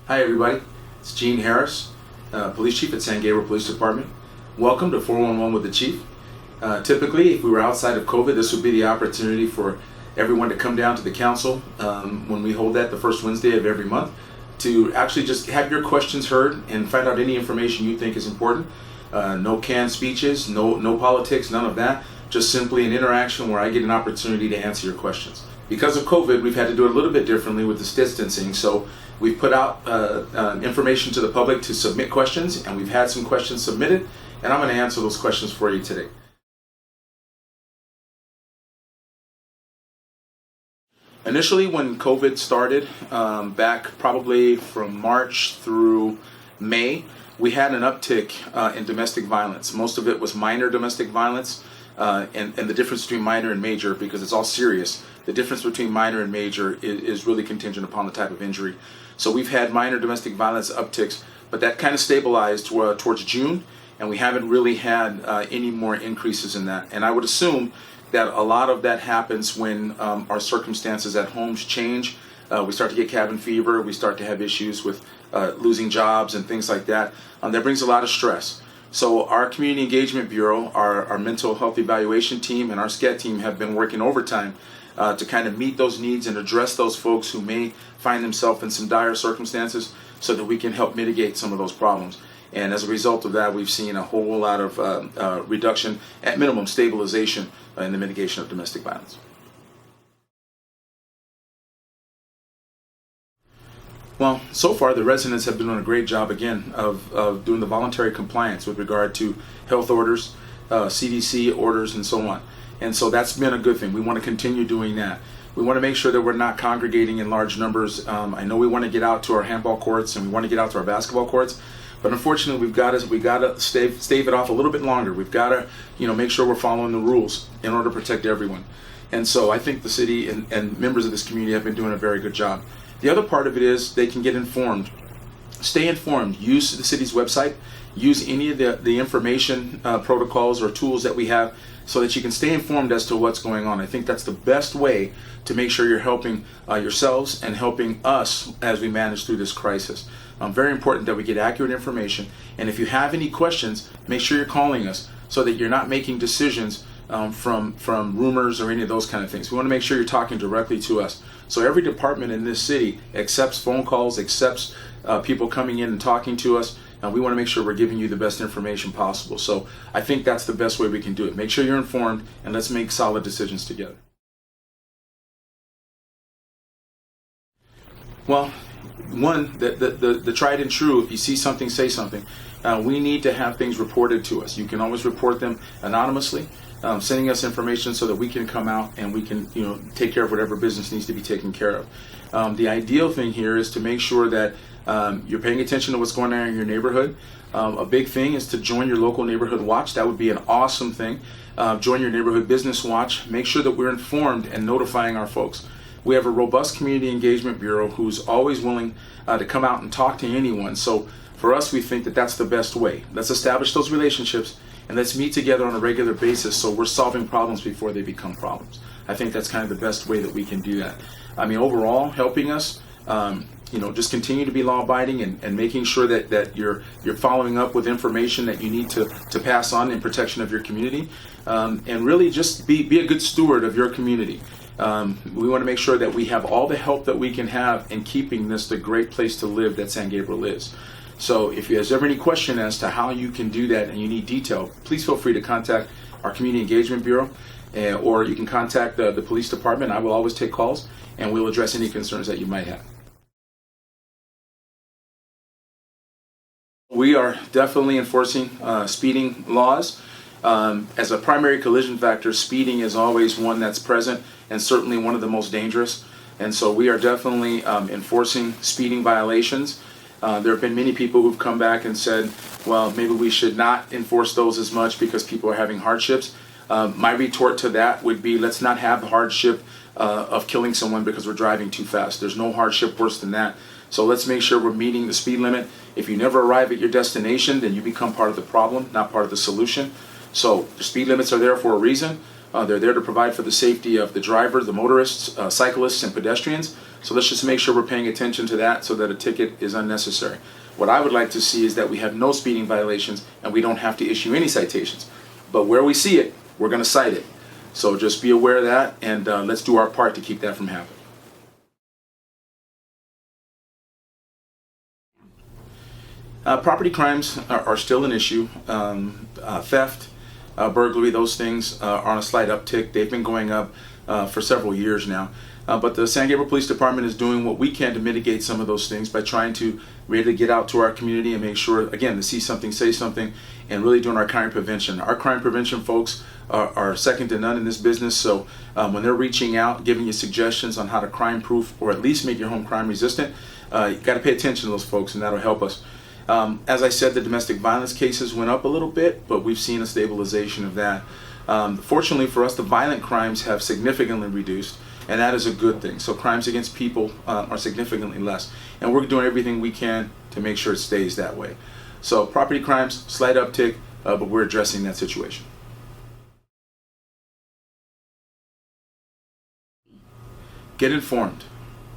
Hi everybody, it's Gene Harris, Police Chief at San Gabriel Police Department. Welcome to 411 with the Chief. Typically, if we were outside of COVID, this would be the opportunity for everyone to come down to the council when we hold that the first Wednesday of every month to actually just have your questions heard and find out any information you think is important. No canned speeches, no politics, none of that. Just simply an interaction where I get an opportunity to answer your questions. Because of COVID, we've had to do it a little bit differently with this distancing. So we've put out information to the public to submit questions, and we've had some questions submitted, and I'm going to answer those questions for you today. Initially, when COVID started, back probably from March through May, we had an uptick in domestic violence. Most of it was minor domestic violence, and the difference between minor and major, because it's all serious, the difference between minor and major is really contingent upon the type of injury. So we've had minor domestic violence upticks, but that kind of stabilized towards June, and we haven't really had any more increases in that. And I would assume that a lot of that happens when our circumstances at homes change. We start to get cabin fever, we start to have issues with losing jobs and things like that. That brings a lot of stress. So our Community Engagement Bureau, our mental health evaluation team, and our SCAT team have been working overtime to kind of meet those needs and address those folks who may find themselves in some dire circumstances so that we can help mitigate some of those problems. And as a result of that, we've seen a whole lot of reduction, at minimum stabilization, in the mitigation of domestic violence. Well, so far the residents have been doing a great job again of doing the voluntary compliance with regard to health orders, CDC orders, and so on. And so that's been a good thing. We want to continue doing that. We want to make sure that we're not congregating in large numbers. I know we want to get out to our handball courts and we want to get out to our basketball courts, but unfortunately we got to stave it off a little bit longer. We've got to make sure we're following the rules in order to protect everyone. And so I think the city and members of this community have been doing a very good job. The other part of it is they can get informed. Stay informed. Use the city's website. Use any of the information protocols or tools that we have so that you can stay informed as to what's going on. I think that's the best way to make sure you're helping yourselves and helping us as we manage through this crisis. Very important that we get accurate information. And if you have any questions, make sure you're calling us so that you're not making decisions from rumors or any of those kind of things. We want to make sure you're talking directly to us. So every department in this city accepts phone calls, accepts people coming in and talking to us. We want to make sure we're giving you the best information possible. So I think that's the best way we can do it. Make sure you're informed and let's make solid decisions together. Well, one, the tried and true, if you see something, say something. We need to have things reported to us. You can always report them anonymously, sending us information so that we can come out and we can take care of whatever business needs to be taken care of. The ideal thing here is to make sure that you're paying attention to what's going on in your neighborhood. A big thing is to join your local neighborhood watch. That would be an awesome thing. Join your neighborhood business watch. Make sure that we're informed and notifying our folks. We have a robust Community Engagement Bureau who's always willing to come out and talk to anyone. So for us, we think that that's the best way. Let's establish those relationships and let's meet together on a regular basis so we're solving problems before they become problems. I think that's kind of the best way that we can do that. I mean, overall, helping us, just continue to be law-abiding and making sure that you're following up with information that you need to pass on in protection of your community, and really just be a good steward of your community. We want to make sure that we have all the help that we can have in keeping this the great place to live that San Gabriel is. So if there's ever any question as to how you can do that and you need detail, please feel free to contact our Community Engagement Bureau, or you can contact the police department. I will always take calls and we'll address any concerns that you might have. We are definitely enforcing speeding laws. As a primary collision factor, speeding is always one that's present and certainly one of the most dangerous. And so we are definitely enforcing speeding violations. There have been many people who've come back and said, well, maybe we should not enforce those as much because people are having hardships. My retort to that would be, let's not have the hardship of killing someone because we're driving too fast. There's no hardship worse than that. So let's make sure we're meeting the speed limit. If you never arrive at your destination, then you become part of the problem, not part of the solution. So the speed limits are there for a reason. They're there to provide for the safety of the driver, the motorists, cyclists, and pedestrians. So let's just make sure we're paying attention to that so that a ticket is unnecessary. What I would like to see is that we have no speeding violations and we don't have to issue any citations. But where we see it, we're going to cite it. So just be aware of that, and let's do our part to keep that from happening. Property crimes are still an issue. Theft, burglary, those things are on a slight uptick. They've been going up for several years now. But the San Gabriel Police Department is doing what we can to mitigate some of those things by trying to really get out to our community and make sure, again, to see something, say something, and really doing our crime prevention. Our crime prevention folks are second to none in this business. So when they're reaching out, giving you suggestions on how to crime proof or at least make your home crime resistant, you got to pay attention to those folks, and that'll help us. As I said, the domestic violence cases went up a little bit, but we've seen a stabilization of that. Fortunately for us, the violent crimes have significantly reduced, and that is a good thing. So crimes against people are significantly less, and we're doing everything we can to make sure it stays that way. So property crimes, slight uptick, but we're addressing that situation. Get informed,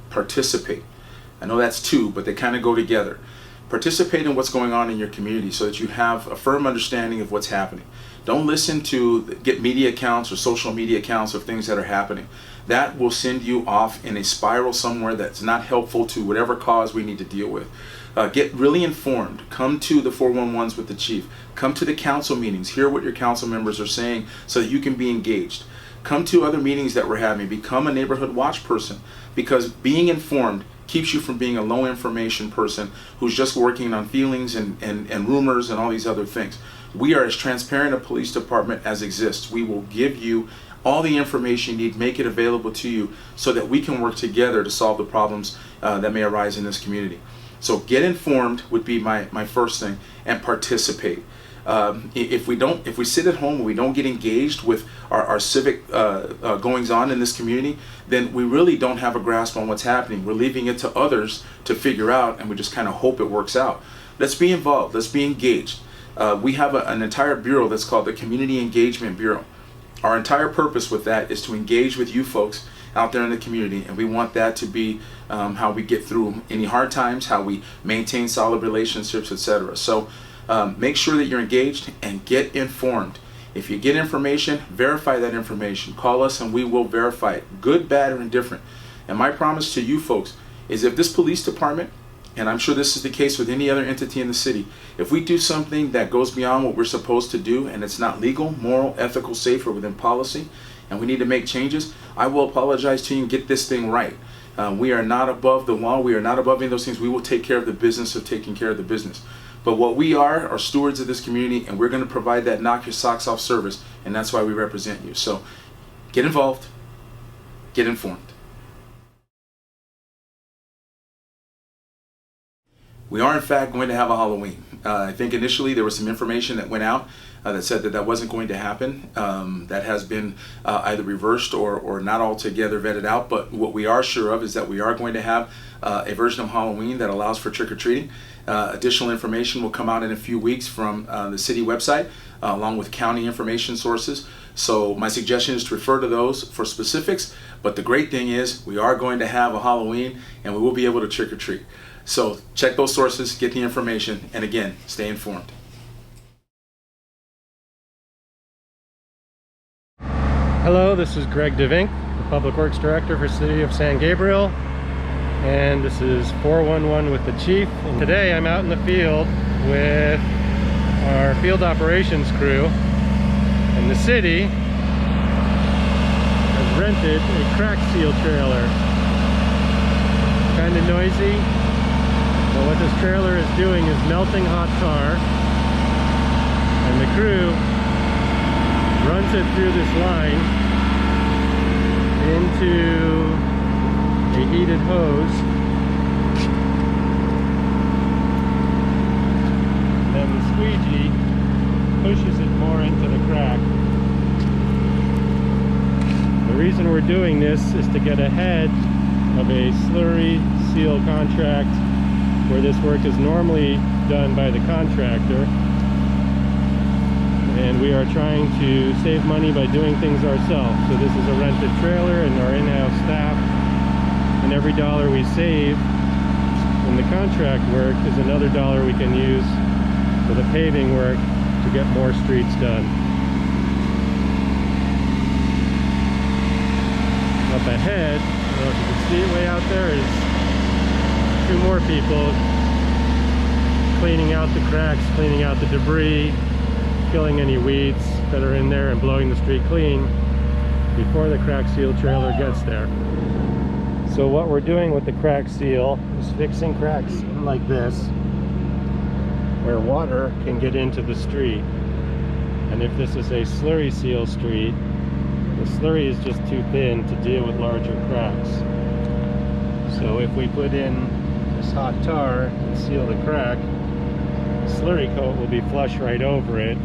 participate. I know that's two, but they kind of go together. Participate in what's going on in your community so that you have a firm understanding of what's happening. Don't listen to get media accounts or social media accounts of things that are happening. That will send you off in a spiral somewhere that's not helpful to whatever cause we need to deal with. Get really informed. Come to the 411s with the chief. Come to the council meetings. Hear what your council members are saying so that you can be engaged. Come to other meetings that we're having. Become a neighborhood watch person, because being informed keeps you from being a low information person who's just working on feelings and rumors and all these other things. We are as transparent a police department as exists. We will give you all the information you need, make it available to you so that we can work together to solve the problems that may arise in this community. So get informed would be my first thing, and participate. If we sit at home and we don't get engaged with our civic goings on in this community, then we really don't have a grasp on what's happening. We're leaving it to others to figure out, and we just kind of hope it works out. Let's be involved. Let's be engaged. We have an entire bureau that's called the Community Engagement Bureau. Our entire purpose with that is to engage with you folks out there in the community, and we want that to be how we get through any hard times, how we maintain solid relationships, etc. So make sure that you're engaged and get informed. If you get information, verify that information. Call us and we will verify it, good, bad, or indifferent. And my promise to you folks is, if this police department, and I'm sure this is the case with any other entity in the city, if we do something that goes beyond what we're supposed to do and it's not legal, moral, ethical, safe, or within policy, and we need to make changes, I will apologize to you and get this thing right. We are not above the law. We are not above any of those things. We will take care of the business of taking care of the business. But what we are stewards of this community, and we're going to provide that knock your socks off service, and that's why we represent you. So get involved, get informed. We are in fact going to have a Halloween. I think initially there was some information that went out that said that wasn't going to happen. That has been either reversed or not altogether vetted out, but what we are sure of is that we are going to have a version of Halloween that allows for trick-or-treating. Additional information will come out in a few weeks from the city website along with county information sources. So my suggestion is to refer to those for specifics, but the great thing is we are going to have a Halloween and we will be able to trick-or-treat. So check those sources, get the information, and again, stay informed. Hello, this is Greg DeVink, the Public Works Director for City of San Gabriel, and this is 411 with the Chief. And today I'm out in the field with our field operations crew, and the city has rented a crack seal trailer. Kind of noisy. But what this trailer is doing is melting hot tar, and the crew runs it through this line into a heated hose, and then the squeegee pushes it more into the crack. The reason we're doing this is to get ahead of a slurry seal contract where this work is normally done by the contractor, and we are trying to save money by doing things ourselves. So this is a rented trailer, and our in-house staff and every dollar we save in the contract work is another dollar we can use for the paving work to get more streets done. Up ahead, I don't know if you can see it way out there, is 2 more people cleaning out the cracks, cleaning out the debris, killing any weeds that are in there, and blowing the street clean before the crack seal trailer gets there. So what we're doing with the crack seal is fixing cracks like this, where water can get into the street. And if this is a slurry seal street, the slurry is just too thin to deal with larger cracks. So if we put in this hot tar and seal the crack, the slurry coat will be flush right over it.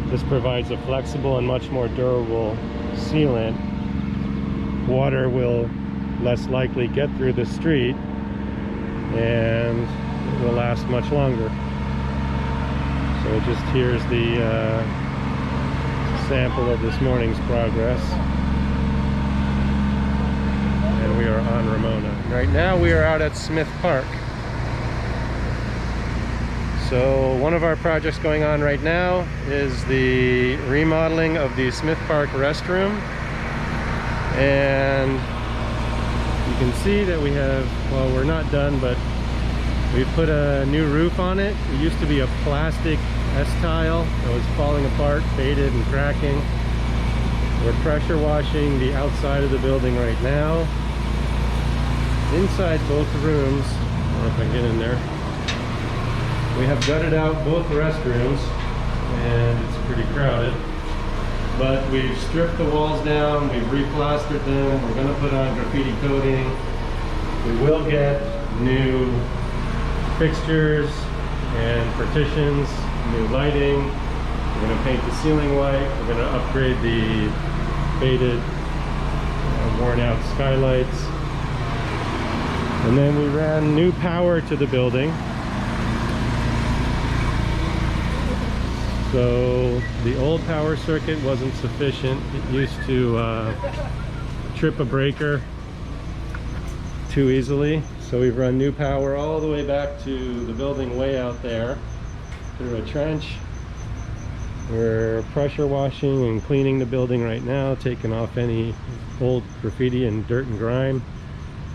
This provides a flexible and much more durable sealant. Water will less likely get through the street, and it will last much longer. So just here's the sample of this morning's progress, and we are on Ramona. Right now we are out at Smith Park. So one of our projects going on right now is the remodeling of the Smith Park restroom, and you can see that we have, well, we're not done, but we put a new roof on it. It used to be a plastic S-tile that was falling apart, faded and cracking. We're pressure washing the outside of the building right now. Inside both rooms, I don't know if I can get in there, we have gutted out both restrooms, and it's pretty crowded. But we've stripped the walls down, we've replastered them, we're going to put on graffiti coating. We will get new fixtures and partitions, new lighting. We're going to paint the ceiling white. We're going to upgrade the faded, worn out skylights. And then we ran new power to the building. So the old power circuit wasn't sufficient. It used to trip a breaker too easily. So we've run new power all the way back to the building way out there through a trench. We're pressure washing and cleaning the building right now, taking off any old graffiti and dirt and grime.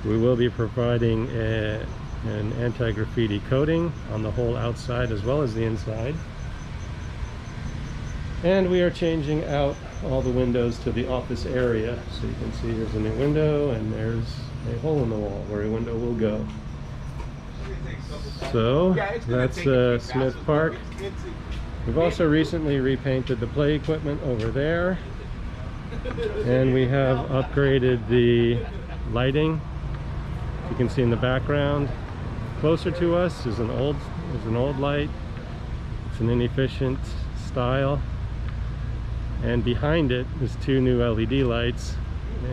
We will be providing an anti-graffiti coating on the whole outside as well as the inside. And we are changing out all the windows to the office area. So you can see there's a new window and there's a hole in the wall where a window will go. So that's Smith Park. We've also recently repainted the play equipment over there. And we have upgraded the lighting. You can see in the background. Closer to us is an old light. It's an inefficient style. And behind it is 2 new LED lights,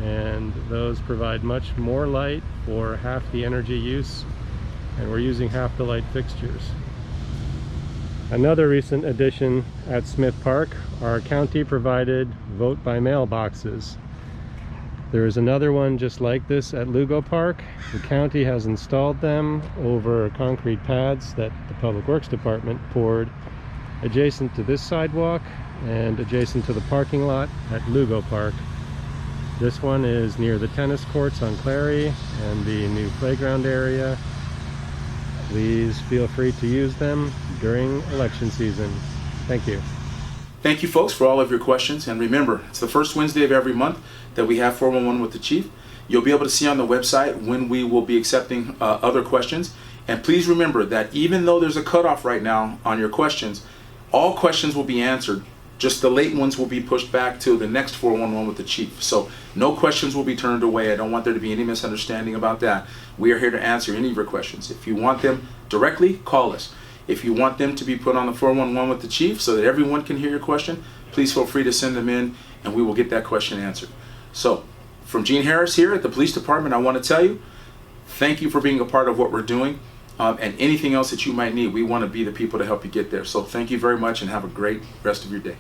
and those provide much more light for half the energy use, and we're using half the light fixtures. Another recent addition at Smith Park, our county provided vote by mail boxes. There is another one just like this at Lugo Park. The county has installed them over concrete pads that the Public Works Department poured adjacent to this sidewalk and adjacent to the parking lot at Lugo Park. This one is near the tennis courts on Clary and the new playground area. Please feel free to use them during election season. Thank you. Thank you, folks, for all of your questions. And remember, it's the first Wednesday of every month that we have 411 with the Chief. You'll be able to see on the website when we will be accepting other questions. And please remember that even though there's a cutoff right now on your questions, all questions will be answered. Just the late ones will be pushed back to the next 411 with the Chief. So no questions will be turned away. I don't want there to be any misunderstanding about that. We are here to answer any of your questions. If you want them directly, call us. If you want them to be put on the 411 with the Chief so that everyone can hear your question, please feel free to send them in and we will get that question answered. So from Gene Harris here at the Police Department, I want to tell you, thank you for being a part of what we're doing. And anything else that you might need, we want to be the people to help you get there. So thank you very much and have a great rest of your day.